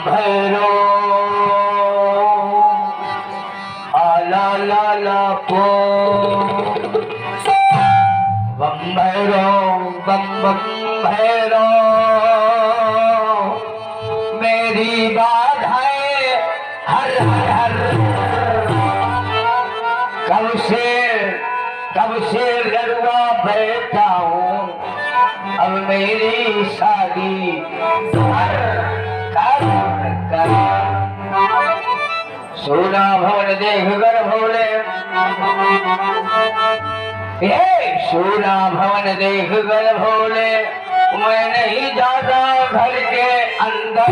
भैरो आला ला ला पो बम भैरो बम बम भैरो मेरी बात है हर हर हर कब से लड़वा बैठा हूँ अब मेरी शादी कर सोना भवन देख कर भोले सोना भवन देख कर भोले मैं नहीं जाता घर के अंदर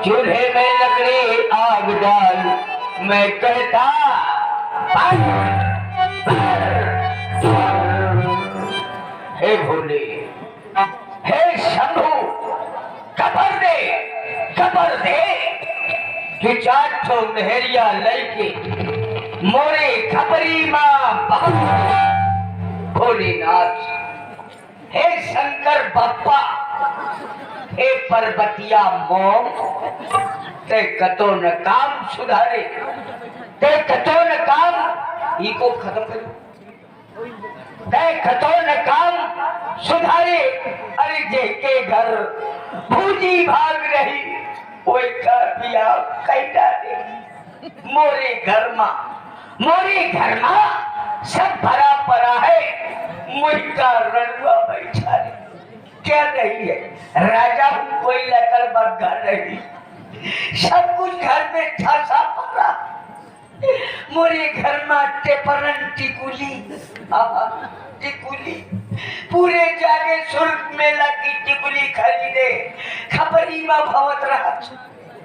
चूल्हे में लकड़ी आग डाल मैं कहता हे भोले हे शंभू कबर दे कि चार ठो नहरिया लैके मोरे खपरी माँ भोलेनाथ हे शंकर बप्पा हे पर्वतिया मोम ते कतो न काम सुधारे ते कतो न काम इको खत्म करो ते कतो न काम सुधारे अरे जे के घर भूजी भाग रही कोई का बिया कैटा दे मोरे घर में सब भरा पड़ा है मुझका रड़ुआ बैठा है क्या नहीं है राजा हूँ कोई लेकर बग घर नहीं सब कुछ घर में ठासा पड़ा मोरे घर में टेपरन टिकुली पूरे जागे शुल्क मेला की टिकुली खरीदे खपरी में भवत रहा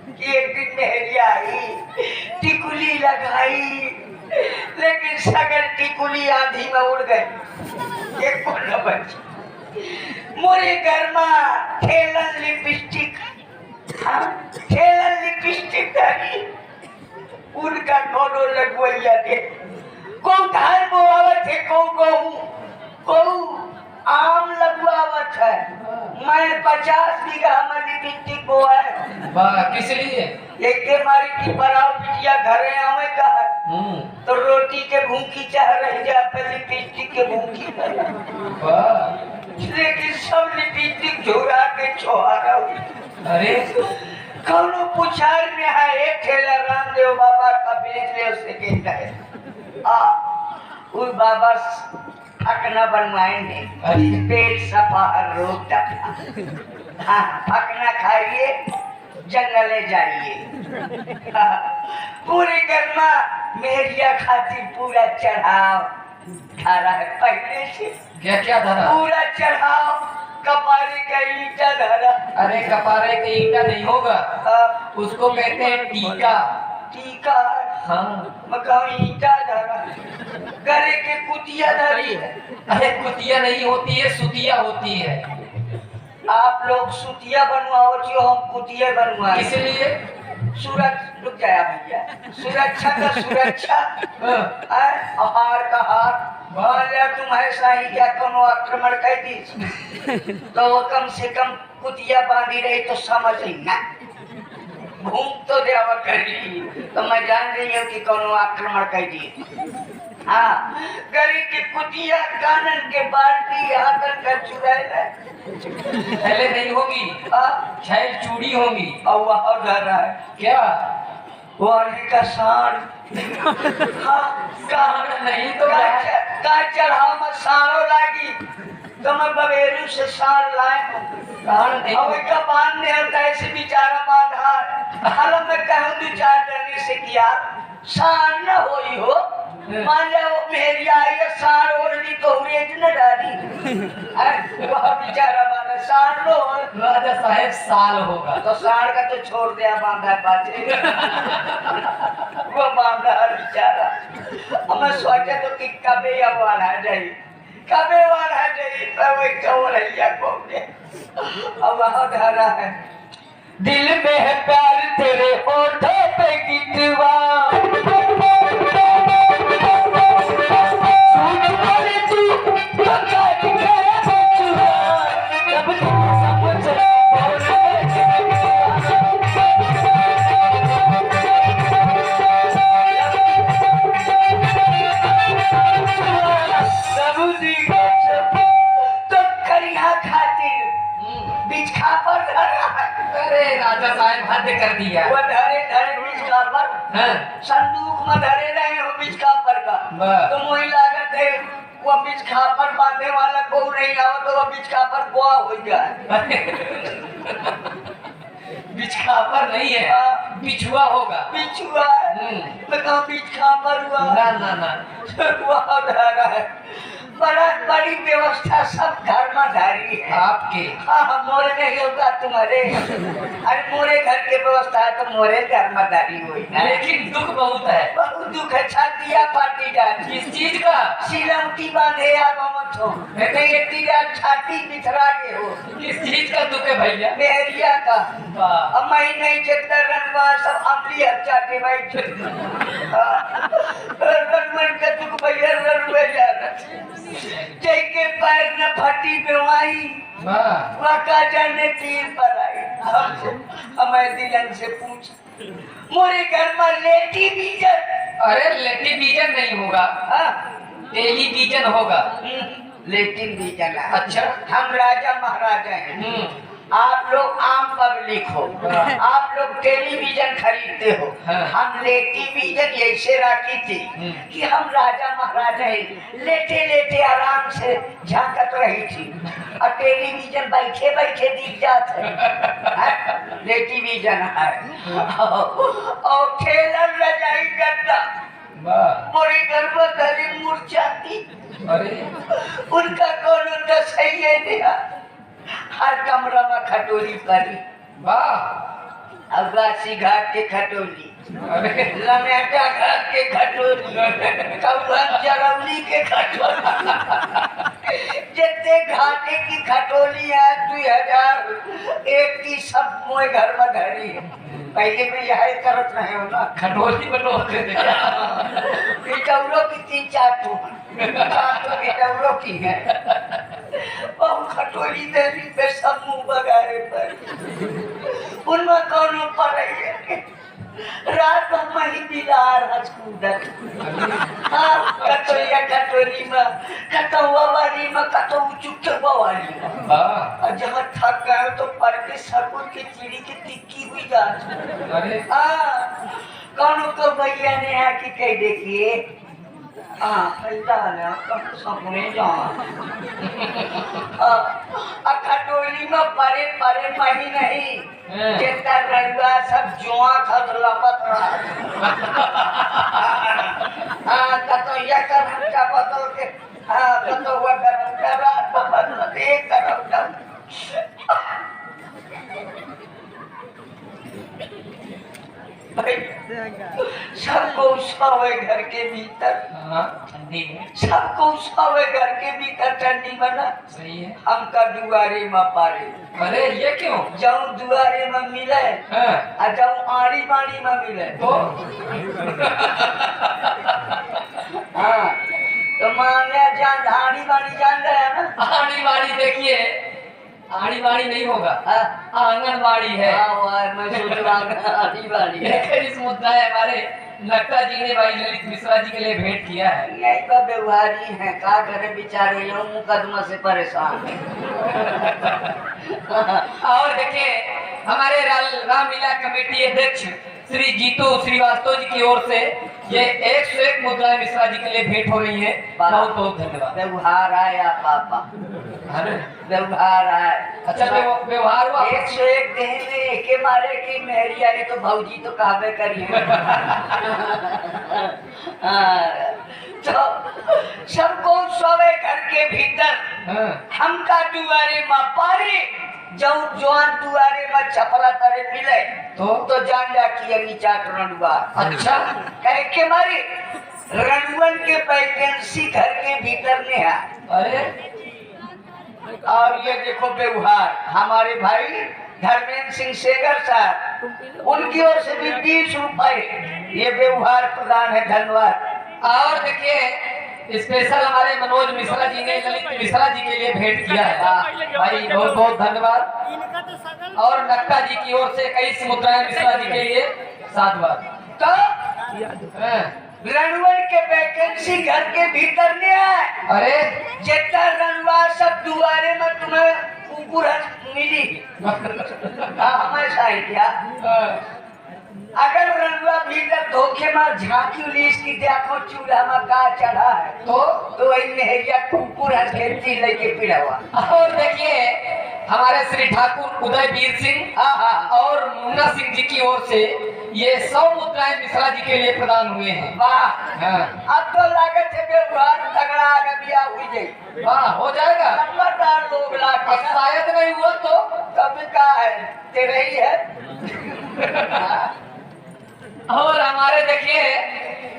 कि एक दिन नहरिया आई टिकुली लगाई लेकिन सगर टिकुली आंधी में उड़ गई एक को न बची मोरे घर में ठेलन लिपस्टिक धरी उनका कोनो लगवैया दे को धान बोआवत है को आम लगवावत है मैं 50 बीघा में लिपस्टिक बोआ किस लिए एक के मारी की बराव बिटिया घरे आवे का तो रोटी के भूखी चाह रही जा पे लिपस्टिक के भूखी लेकिन सब लिपस्टिक झोरा के छोहारा अरे कौनो पुछार में है एक ठेला रामदेव बाबा का बेच ले उससे कहता है उस बाबा फकना बनवाएंगे पेट सफा रोग टपा हाँ फकना खाइए जंगले जाइए पूरे घर में मेरिया खातिर पूरा चढ़ाव धारा है पहले से क्या धरा पूरा चढ़ाव कपारे का ईटा धरा अरे कपारे का ईटा नहीं होगा उसको कहते हैं टीका हाँ मकान ईटा धरा गरे के कुतिया धरी है अरे कुतिया नहीं होती है सुतिया होती है आप लोग सुतिया बनवाओ जो हम कुतिया बनवाए इसलिए सूरज रुक जाया भैया सुरक्षा का सुरक्षा आहार का हार भले तुम ऐसा ही क्या कोनो आक्रमण कर दी तो कम से कम कुतिया बांधी रही तो समझ ही ना घूम तो देवा करी तो मैं जान रही हूँ कि कोनो आक्रमण कर दी हाँ गरी की कुतिया कानन के बाल्टी हाथन का चुराए पहले नहीं होगी शायद चूड़ी होगी और वह घर रहा है क्या वो का साड़ हाँ कहाँ नहीं तो का चढ़ाव में साड़ो लागी तो मैं बबेरू से साड़ लाए हूँ का बांधने होता है ऐसे बेचारा बांधा हाल में कहूँ दो चार डरने से किया साड़ न होई हो मान जाओ मेरी आई साड़ ओढ़नी तो रेज न डाली वह बेचारा बांधा साड़ लो राजा साहेब साल होगा तो साड़ का तो छोड़ दिया बांधा बाजे वो बांधा बेचारा हमें सोचा तो कि कबे अब वाला जाए कबे वाला जाए तो वही चोर है को अब वहाँ धारा है दिल में है प्यार तेरे होठों पे गिरवा सुन बोले तू हाँ। संदूक में धरे रहे हो बीच खापर का बस। तो मोही लागत है वो बीच खापर बांधने वाला को नहीं आवा तो वो बीच खापर गोआ हो गया बिछखापर नहीं है, हाँ। बिछुआ होगा। बिछुआ मैं कहूँ बीच खापर हुआ ना ना ना, वहाँ धरा है बड़ा बड़ी व्यवस्था सब घर में धारी है। आपके हाँ मोरे नहीं होगा तुम्हारे अरे मोरे घर के व्यवस्था है तो मोरे घर में धारी हुई ना लेकिन दुख बहुत है। बहुत दुख है छातिया पाटी जाती किस चीज का? सिलौटी बांधे या मत हो नहीं तीरा छाती बिथरा के हो किस चीज का दुख है भैया? मेहरिया का वाह। अब मैं नहीं चलता रनवा सब अमली अच्छा के भाई रनवन का दुख भैया रनवे जा रहा जय के पैर न फटी बेवाई वाह। वाका जाने तीर पर आई हमसे हमें दिलन से पूछ मोरे घर में लेटी बीजन अरे लेटिविजन नहीं होगा, टेलीविजन होगा। लेटिन बीजन है। अच्छा। हम राजा महाराजा हैं आप लोग आम पब्लिक हो आप लोग टेलीविजन खरीदते हो हाँ। हम टेलीविजन ऐसे रखी थी कि हम राजा महाराजा हैं लेटे लेटे आराम से झांकत रही थी और टेलीविजन बैठे बैठे दिख जाते टेलीविजन है और ठेलर रजाई गद्दा वाह। मोरे घर में धरी मूर्छा थी अरे उनका कौन उनका सही है दिया हर कमरा में खटोली पड़ी वाह। अगासी घाट के खटोली अरे लमेटा घाट के खटोली कौन चरौली के खटोली जितने घाटे की खटोली है 2001 की सब मोए घर में धरी है पहले में यही करत रहे हो ना खटोली बटोरते थे क्या? पिटौरों की 3-4 तो पिटौरों की है बहुत खटोली देवी पे सब मुंह बगारे पर उनमें कौन पर रही है रात में मही बिलार हंसकूदत कटोरिया कटोरी में कटौवा वाली में कटौ चुपचुपा वाली में वाह। और जहाँ थक गए तो पर के सकुल की चिड़ी की टिक्की हुई जाती अरे कौन को भैया ने आके कह देखिए पैदा ना कब सपने खटोली में परे परे मही नहीं जितना रंगा सब जुआ खत लपत रहा कतोया कर हमका बदल के कतोवा कर हमका रात बदल एक कर सबको उसावे घर के भीतर ठंडी है। सबको उसावे घर के भीतर ठंडी बना सही है। हमका दुआरे में पारे अरे ये क्यों? जाऊं दुआरे में मिले हाँ। और जाऊं आड़ी बाड़ी में मिले तो हाँ तो माने जान आड़ी बाड़ी जान रहे हैं ना आड़ी बाड़ी देखिए, आड़ी बाड़ी नहीं होगा, हाँ आंगनबाड़ी है। मैं सोच रहा आड़ी बाड़ी है इस मुद्दा है हमारे नक्ता जी ने भाई ललित मिश्रा जी के लिए भेंट किया है। यही का व्यवहारी है का करे बेचारे लोग मुकदमा से परेशान और देखिए हमारे रामलीला कमेटी अध्यक्ष श्री जीतू श्रीवास्तव जी की ओर से ये 101 मुद्राएं मिश्रा जी के लिए भेंट हो रही है। बहुत बहुत धन्यवाद। व्यवहार आया पापा अरे व्यवहार आया अच्छा व्यवहार हुआ। 101 देने एके मारे की मेहरी आई तो भौजी तो कहबे करिए तो सबको सोवे घर के भीतर हमका दुआरे में पारी जब जवान दुआरे में छपरा तरे मिले तो जान जा कि नीचा रणुआ। अच्छा कहे के मारी रणुअन के वैकेंसी घर के भीतर में है। अरे और ये देखो व्यवहार हमारे भाई धर्मेंद्र सिंह सेगर साहब उनकी ओर से भी 20 रुपए ये व्यवहार प्रदान है धन्यवाद। और देखिए स्पेशल हमारे मनोज मिश्रा जी ने ललित मिश्रा जी के लिए भेंट किया है भाई, बहुत बहुत धन्यवाद। और नक्ता जी की ओर से 21 मुद्राएं मिश्रा जी के लिए साधुवाद। तो रणवन के वैकेंसी घर के भीतर में है। अरे जितना रणवा सब दुआरे में तुम्हें ऊपर मिली हमेशा ही क्या अगर रंगवा भीतर धोखे में झांकी उलीस की देखो चूल्हा में का चढ़ा है तो वही मेहरिया कुकुर हंस के ची लेके पिड़ा हुआ। और देखिए हमारे श्री ठाकुर उदयवीर सिंह और मुन्ना सिंह जी की ओर से ये 100 मुद्राएं मिश्रा जी के लिए प्रदान हुए हैं। वाह अब तो लागत है व्यवहार तगड़ा आगे बिया हुई जाए। वाह हो जाएगा नंबरदार लोग और लाके शायद नहीं हुआ तो कभी का है तेरे ही है। और हमारे देखिए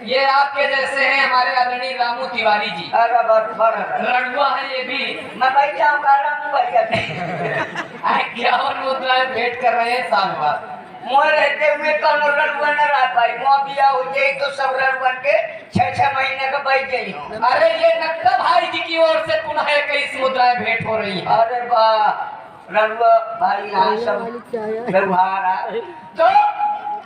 ये आपके जैसे हैं हमारे आदरणीय रामू तिवारी जी अरे बराबर रणुआ है ये भी मैं भाई जाऊँ का रंग भैया 51 मुद्राएं भेंट कर रहे हैं साल बाद। मोर रहते हुए कौन रड़ुआ न रह पाई मोह बिया हो जाए तो सब रड़ुआ के 6-6 महीने का बैठ जाई हो। अरे ये नक्का भाई जी की ओर से पुनः 21 मुद्राएं भेंट हो रही है। अरे वाह रड़ुआ भाई यहाँ सब व्यवहार है तो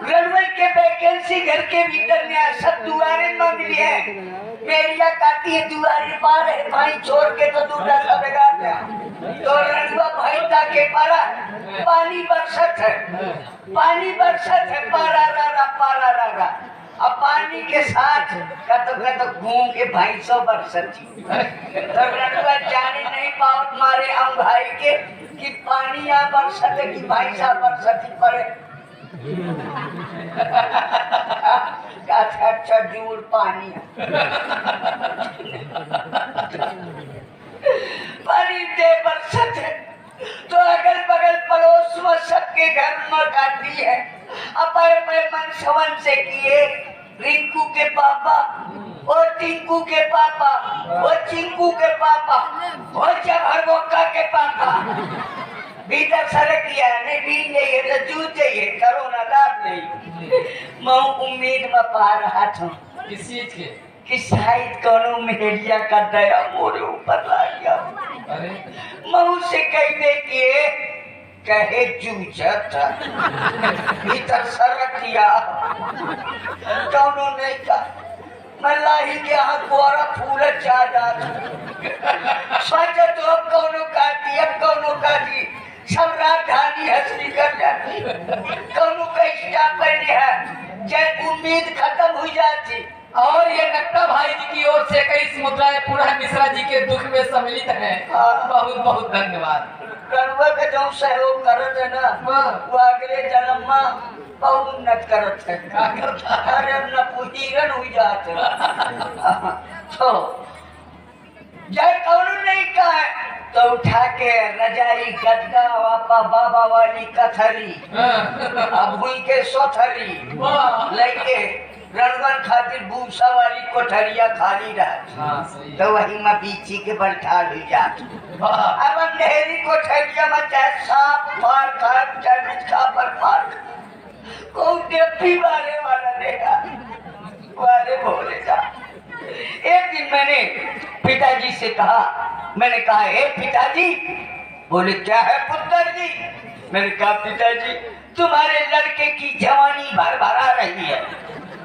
रड़ुआ के वैकेंसी घर के भीतर में सब दुआरे में मिली है। मेरिया काटी है दुआरे पार है भाई छोड़ के तो दूसरा सब बेगार तो रड़ुआ भाई ताके पारा पानी बरसत है पारा रा अब पानी के साथ कतो घूम के भाई 100 बरसत थी तो रड़ुआ जाने नहीं पावत मारे हम भाई के कि पानी यहाँ बरसत है कि भाई साहब बरसत ही पड़े। अच्छा जूर पानी पानी दे बरसत है तो अगल बगल पड़ोस में सबके घर में गाती है अपर पर मन सवन से किए रिंकू के पापा और टिंकू के पापा और चिंकू के पापा और जबरबोका के पापा भीतर सड़क किया नहीं भी नहीं है तो जूझ जाइए करो ना लाभ नहीं। मैं उम्मीद में पा रहा था किस चीज के कि शायद कोनो मेहरिया का दया मोरे ऊपर ला गया। अरे मैं उससे कह दे कि कहे जूझत भीतर सड़क किया कोनो नहीं का मैं लाही के यहाँ गोरा फूल जा सच तो अब कोनो काटी अब कोनो काटी सब राजधानी हंसनी कर जाती कोनो का स्टाफ नहीं है जब उम्मीद खत्म हो जाती। और ये नक्का भाई जी की ओर से 21 मुद्राएं पूरा मिश्रा जी के दुख में सम्मिलित हैं। बहुत बहुत धन्यवाद। रड़ुआ के जो सहयोग करत है ना वो अगले जन्म में बहुत उन्नत करत है। अरे न पुहीरन हुई जात तो जय कौन नहीं का है तो उठा के रजाई गद्दा वापा बाबा वाली कथरी अब हुई के सोथरी लेके रणवन खातिर भूसा वाली कोठरिया खाली रहा तो वही में बीची के बैठा ली जात। अब अंधेरी कोठरिया में चाहे सांप फार खार चाहे मिचका पर फार को डेपी वाले वाला देगा वाले बोलेगा। एक दिन मैंने पिताजी से कहा मैंने कहा हे पिताजी बोले क्या है पुत्र जी। मैंने कहा पिताजी तुम्हारे लड़के की जवानी भर भरा रही है।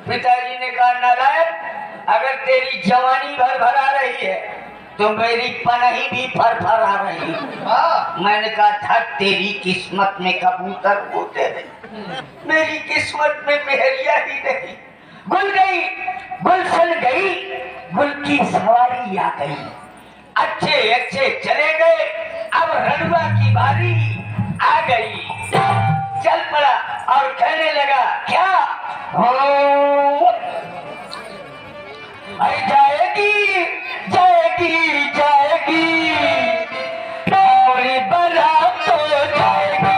पिताजी ने कहा नारायण अगर तेरी जवानी भर भरा रही है तो मेरी पनही भी फरफरा रही है। मैंने कहा था तेरी किस्मत में कबूतर होते रहे मेरी किस्मत में मेहरिया ही नहीं। गुल गई गुलशन गई गुल की सवारी आ गई अच्छे अच्छे चले गए अब रड़ुआ की बारी आ गई। चल पड़ा और कहने लगा क्या जाएगी जाएगी जाएगी और बारात तो जाएगी।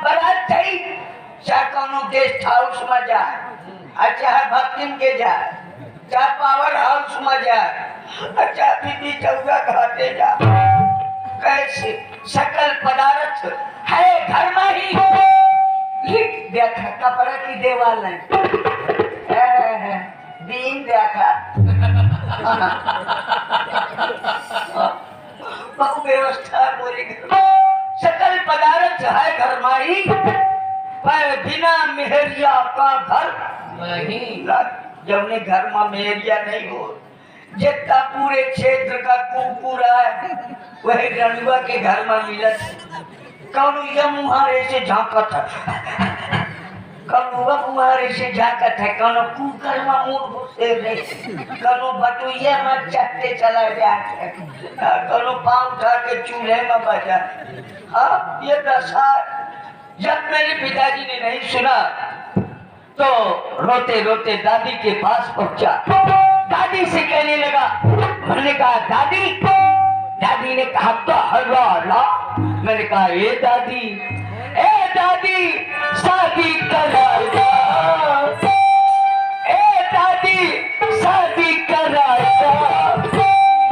बारात जाई चाहे कोनो गेस्ट हाउस में जाए और चाहे भक्तिन के जाए चाहे पावर हाउस में जाए और चाहे बीबी चौका घाटे जाए कैसे सकल पदार्थ है घर में ही लिख देखा कपड़ा की देवाल नहीं दीन देखा बहु व्यवस्था बोली सकल पदार्थ है घर में ही पर बिना मेहरिया का घर नहीं। जब घर में मेहरिया नहीं हो जितना पूरे क्षेत्र का कुकुर है वही रनुआ के घर में मिलत कौन ये मुहारे से झांकत है कौन मुहारे से झांकत है कौन कुकर में मुंह घुसे रहे कौन बटुइया में चटते चला जाते कौन पाँव उठा के चूल्हे में बजा। हाँ ये दशा जब मेरे पिताजी ने नहीं सुना तो रोते रोते दादी के पास पहुंचा। दादी से कहने लगा मैंने कहा दादी दादी ने कहा तो हल्ला मैंने कहा ए दादी शादी करा ए दादी शादी करा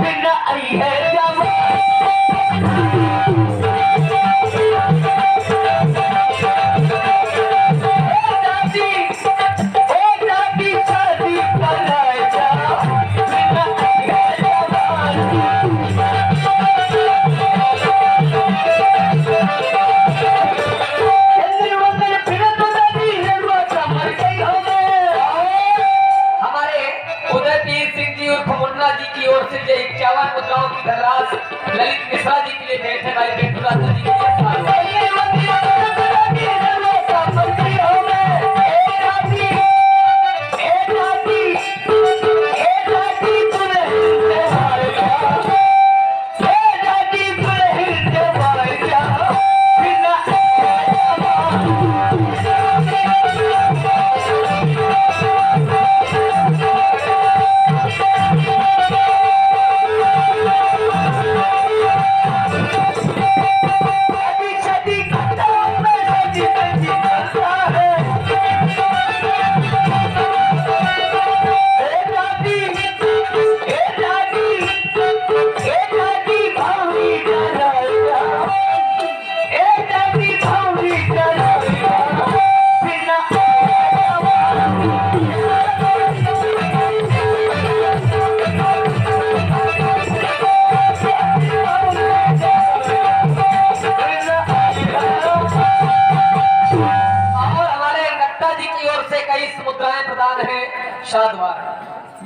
बिना आई है मुद्राओं की धनराशि ललित मिश्रा जी के लिए भेंट है भाई पेटू राजा जी के लिए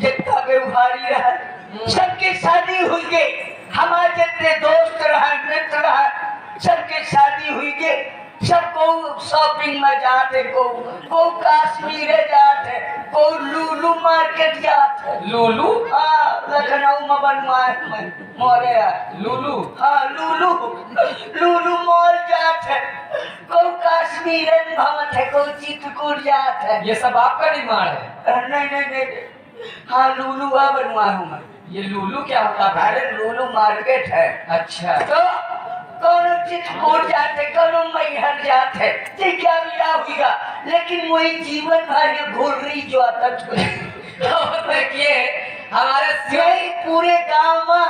जितना व्यवहारी रहा सबके शादी हुई गे हमारे जितने दोस्त रहा मित्र रहा सबके शादी हुई गे सबको शॉपिंग में जाते को कश्मीर जाते को लूलू मार्केट जाते लूलू हाँ लखनऊ में बनवाए मोरे लूलू हाँ लूलू मॉल जाते को कश्मीर भवन है को चित्रकूट जाते ये सब आपका निर्माण है? नहीं हाँ लूलू का बनवाया हूँ मैं। ये लूलू क्या होता है? अरे लूलू मार्केट है। अच्छा तो कौन चित्रकूट जाते कौन मैहर जाते ये क्या मिला होगा लेकिन वही जीवन भर घूर रही जो आता देखिए हमारे यही पूरे गांव में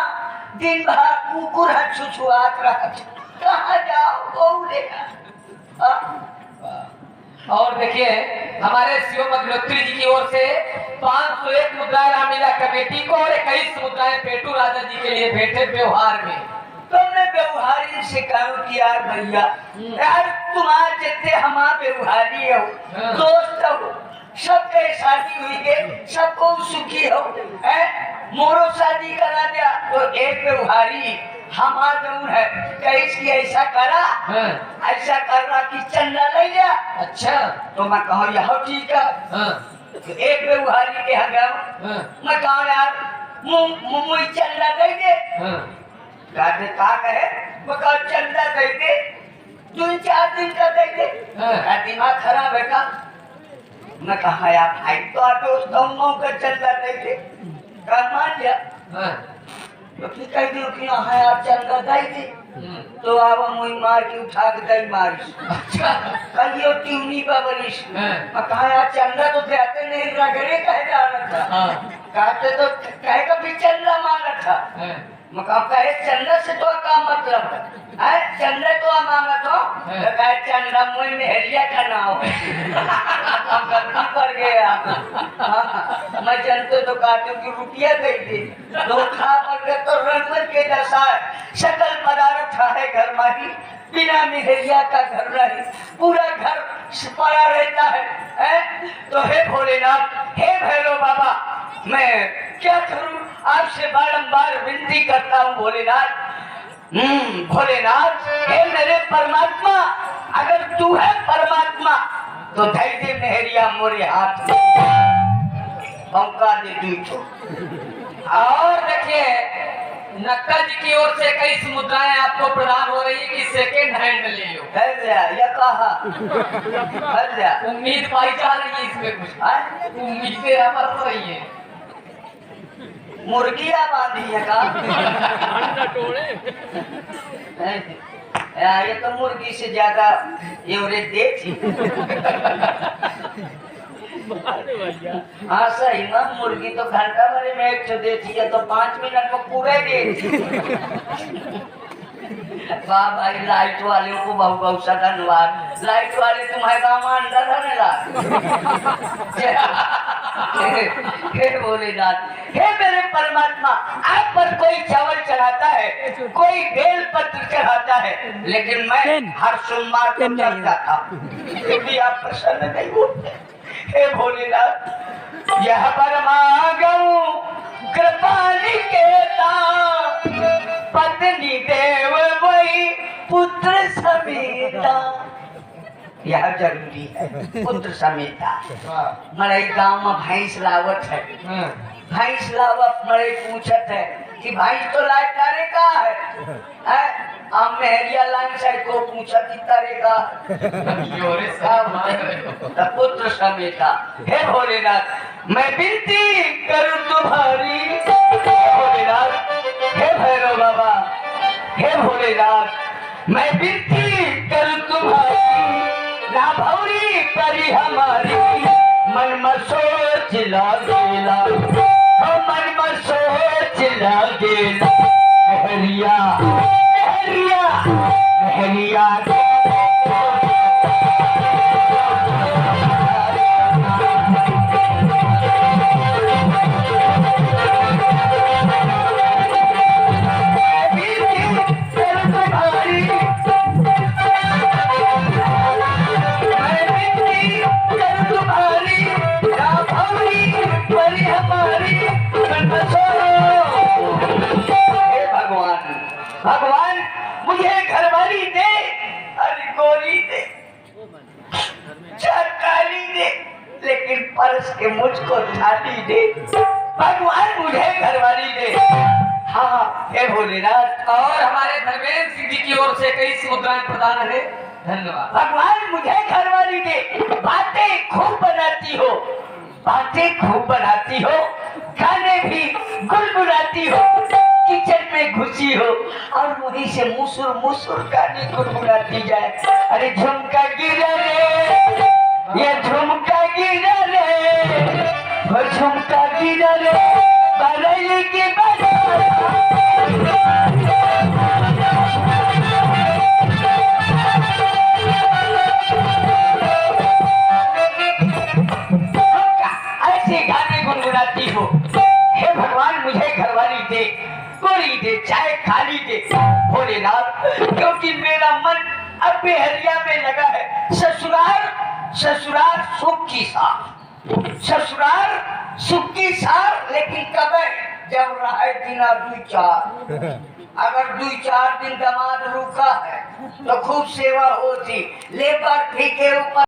दिन भर कुकुर छुछुआत रहा कहाँ जाओ कौन देखा। और देखिए हमारे शिवम अग्निहोत्री जी की ओर से 501 मुद्राएं रामलीला कमेटी को और 21 मुद्राएं पेटू राजा जी के लिए भेंटे व्यवहार में। तुमने व्यवहारी से कहो कि यार भैया यार तुम्हारे जितने हमारे व्यवहारी हो दोस्त हो सबके शादी हुई है सबको सुखी हो है मोरो शादी करा दिया तो एक व्यवहारी हमारा जरूर है कैसे ऐसा करा ऐसा कर रहा कि चंदा ले जा। अच्छा तो मैं कहूँ यह ठीक है एक व्यवहारी के यहाँ गया मैं कहूँ यार मुँह चंदा दे दे कहते का कहे वो कहा चंदा दे दे 2-4 दिन का दे दे दिमाग खराब है का मैं कहा यार भाई तो दोस्तों का चंदा दे दे मान लिया तो की कह दियो कि हाँ यार चंदा दाई दे तो आवा मुई मार के उठा के दाई मारिस अच्छा कहियो ट्यूनी बाबरिस हाँ। मैं कहा यार चंदा तो देते नहीं रगड़े कह जा रहा था हाँ कहते तो कहे का भी चंदा मांगा था हाँ। मैं कहे चंदा से तो क्या मतलब है चंदा तो मांगा तो कहे चंदा मुई मेहरिया का नाम है हम गलती कर गया मैं जनते तो कहते कि रुपया दे दे धोखा पड़ गया तो रंगमत के दशा सकल पदार्थ है घर माही बिना मेहरिया का घर नहीं पूरा घर पड़ा रहता है तो हे भोलेनाथ हे भैरव बाबा मैं क्या करूं आपसे बारंबार विनती करता हूं भोलेनाथ भोलेनाथ हे मेरे परमात्मा अगर तू है परमात्मा तो धैर्य मेहरिया मोरे हाथ पंका दे दी तो और देखिए नक्का जी की ओर से कई मुद्राएं आपको प्रदान हो रही है कि सेकेंड हैंड ले लो है या कहा है उम्मीद पाई जा रही है इसमें कुछ उम्मीदें बरस रही है मुर्गिया बांधी है का ये तो मुर्गी से ज्यादा एवरेज देती हाँ सही ना मुर्गी तो घंटा भर में एक तो देती है तो 5 मिनट में पूरे देती वाह भाई लाइट वाले को बहुत बहुत सा धन्यवाद लाइट वाले तुम्हारे गाँव में अंडा रहने हे भोलेनाथ हे मेरे परमात्मा आप पर कोई चावल चढ़ाता है कोई बेल पत्र चढ़ाता है लेकिन मैं हर सोमवार को चढ़ता था फिर भी आप प्रसन्न नहीं होते हे भोलेनाथ यह परमागम कृपाली के पत्नी देव वही पुत्र समेता यह जरूरी है पुत्र समेता मरे गांव में भैंस लावत है भैंस लावत मरे पूछत है कि भैंस तो लाए तारे का है हम मेहरिया लाइन से को पूछा कि तारे का पुत्र समेता हे भोलेनाथ मैं विनती करूं तुम्हारी भोलेनाथ हे भैरव बाबा हे भोलेनाथ मैं विनती करूं तुम्हारी ना भौरी करी हमारी मन में सोच लागेला मन में सोच लागेला मेहरिया मेहरिया मेहरिया भगवान मुझे घरवाली दे अरे गोरी दे चरकाली दे लेकिन परस के मुझको थाली दे भगवान मुझे घरवाली दे हाँ हे भोलेनाथ और हमारे धर्मेंद्र सिंह जी की ओर से कई मुद्राएं प्रदान है धन्यवाद भगवान मुझे घरवाली दे बातें खूब बनाती हो बातें खूब बनाती हो गाने भी गुनगुनाती हो किचन में घुसी हो और वहीं से मुसुर मुसुर गाने गुनगुनाती जाए अरे झुमका गिरा रे ये झुमका गिरा रे वो झुमका गिरा रे बरैली की ऐसे गाने गुनगुनाती हो हे भगवान मुझे घरवाली दे गोरी दे चाहे खाली दे भोलेनाथ क्योंकि मेरा मन अब बेहरिया में लगा है ससुराल ससुराल सुख की सार ससुराल सुख की सार लेकिन कब है जब रहे दिना 2-4 अगर 2-4 दिन दामाद रुका है तो खूब सेवा होती लेबर भी के ऊपर